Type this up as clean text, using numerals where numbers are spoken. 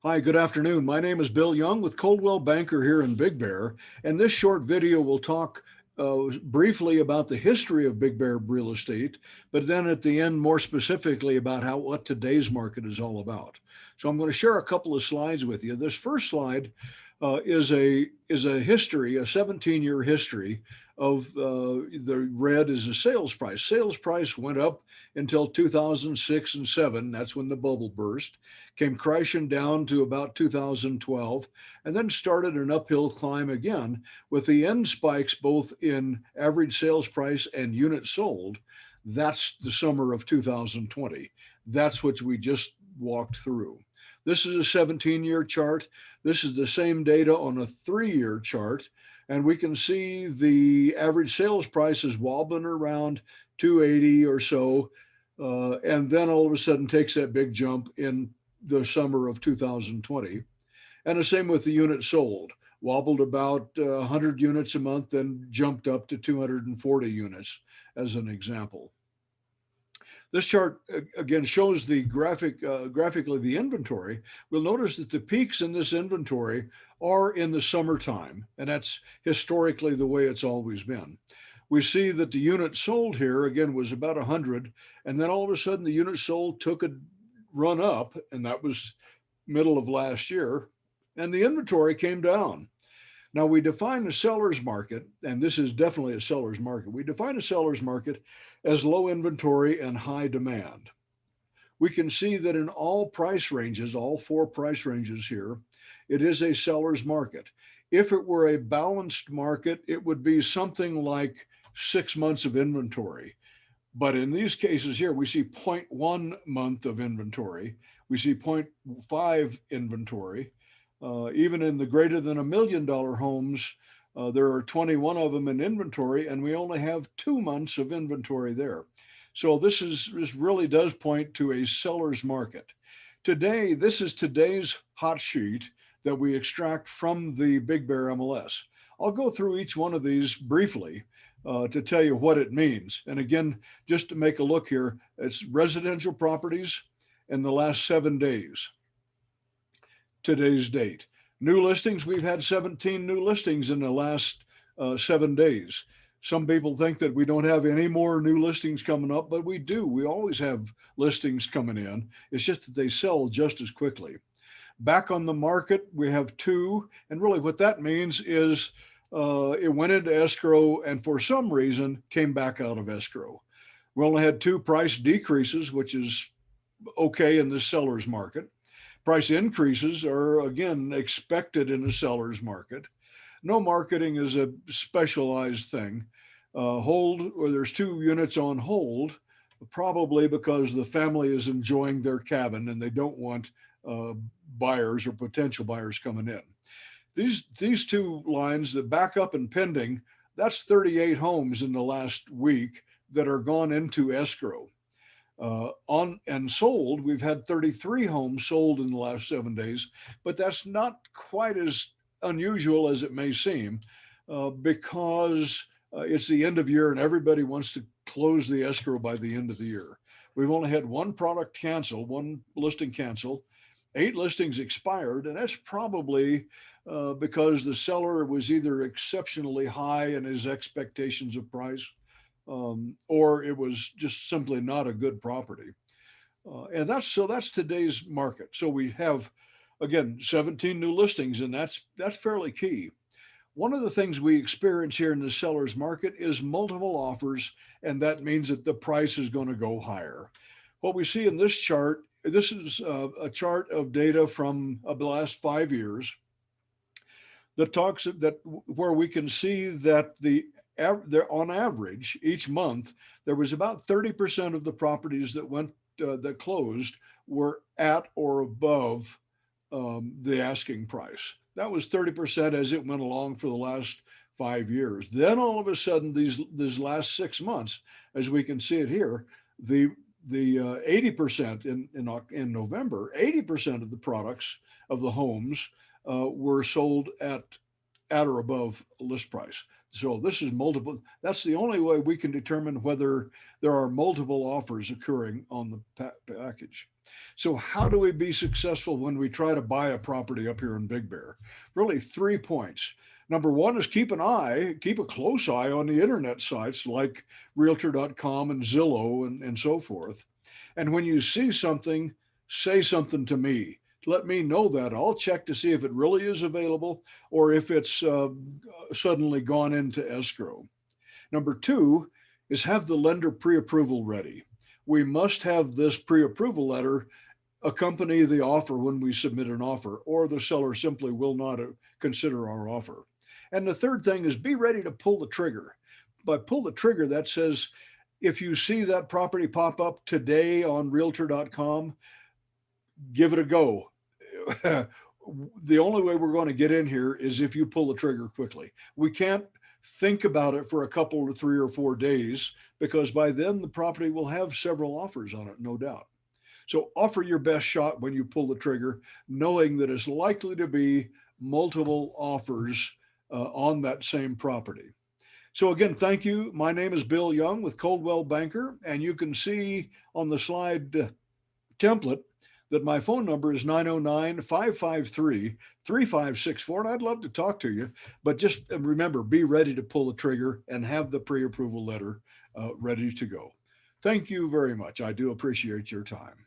Hi, good afternoon. My name is Bill Young with Coldwell Banker here in Big Bear. And this short video will talk briefly about the history of Big Bear real estate, but then at the end, more specifically about what today's market is all about. So I'm going to share a couple of slides with you. This first slide is a history, a 17-year history of the red is a sales price. Sales price went up until 2006 and 7. That's when the bubble burst, came crashing down to about 2012, and then started an uphill climb again with the end spikes both in average sales price and units sold. That's the summer of 2020. That's what we just walked through. This is a 17-year chart. This is the same data on a 3-year chart. And we can see the average sales price is wobbling around 280 or so. And then all of a sudden takes that big jump in the summer of 2020. And the same with the units sold, wobbled about 100 units a month, then jumped up to 240 units as an example. This chart again shows the graphically the inventory. We'll notice that the peaks in this inventory are in the summertime, and that's historically the way it's always been. We see that the unit sold here again was about 100, and then all of a sudden the unit sold took a run up, and that was middle of last year, and the inventory came down. Now we define a seller's market, and this is definitely a seller's market. We define a seller's market as low inventory and high demand. We can see that in all price ranges, all four price ranges here, it is a seller's market. If it were a balanced market, it would be something like 6 months of inventory. But in these cases here, we see 0.1 month of inventory. We see 0.5 inventory. Even in the greater than $1 million homes, there are 21 of them in inventory, and we only have 2 months of inventory there. So this really does point to a seller's market. Today, this is today's hot sheet that we extract from the Big Bear MLS. I'll go through each one of these briefly to tell you what it means. And again, just to make a look here, it's residential properties in the last 7 days. Today's date. New listings, we've had 17 new listings in the last 7 days. Some people think that we don't have any more new listings coming up, but we do. We always have listings coming in. It's just that they sell just as quickly. Back on the market, we have two. And really, what that means is it went into escrow and for some reason came back out of escrow. We only had two price decreases, which is okay in the seller's market. Price increases are again expected in a seller's market. No marketing is a specialized thing. Hold, or there's two units on hold, probably because the family is enjoying their cabin and they don't want buyers or potential buyers coming in. These two lines, the backup and pending, that's 38 homes in the last week that are gone into escrow. On and sold, we've had 33 homes sold in the last 7 days, but that's not quite as unusual as it may seem because it's the end of year and everybody wants to close the escrow by the end of the year. We've only had one product cancel, one listing cancel, 8 listings expired, and that's probably because the seller was either exceptionally high in his expectations of price or it was just simply not a good property. And that's today's market. So we have again 17 new listings, and that's fairly key. One of the things we experience here in the seller's market is multiple offers, and that means that the price is going to go higher. What we see in this chart, this is a chart of data from the last 5 years that talks that where we can see that there on average each month there was about 30% of the properties that closed were at or above the asking price. That was 30% as it went along for the last 5 years. Then all of a sudden, these last 6 months, as we can see it here, the 80% in November, 80% of the products of the homes were sold at at or above list price. So this is multiple. That's the only way we can determine whether there are multiple offers occurring on the package. So how do we be successful when we try to buy a property up here in Big Bear? Really 3 points. Number one is keep a close eye on the internet sites like realtor.com and Zillow and so forth. And when you see something, say something to me. Let me know that. I'll check to see if it really is available or if it's suddenly gone into escrow. Number two is have the lender pre approval ready. We must have this pre approval letter accompany the offer when we submit an offer, or the seller simply will not consider our offer. And the third thing is be ready to pull the trigger. By pull the trigger, that says if you see that property pop up today on realtor.com, give it a go. The only way we're going to get in here is if you pull the trigger quickly. We can't think about it for a couple or 3 or 4 days because by then the property will have several offers on it, no doubt. So offer your best shot when you pull the trigger, knowing that it's likely to be multiple offers on that same property. So again, thank you. My name is Bill Young with Coldwell Banker, and you can see on the slide template that my phone number is 909-553-3564. And I'd love to talk to you, but just remember, be ready to pull the trigger and have the pre-approval letter ready to go. Thank you very much. I do appreciate your time.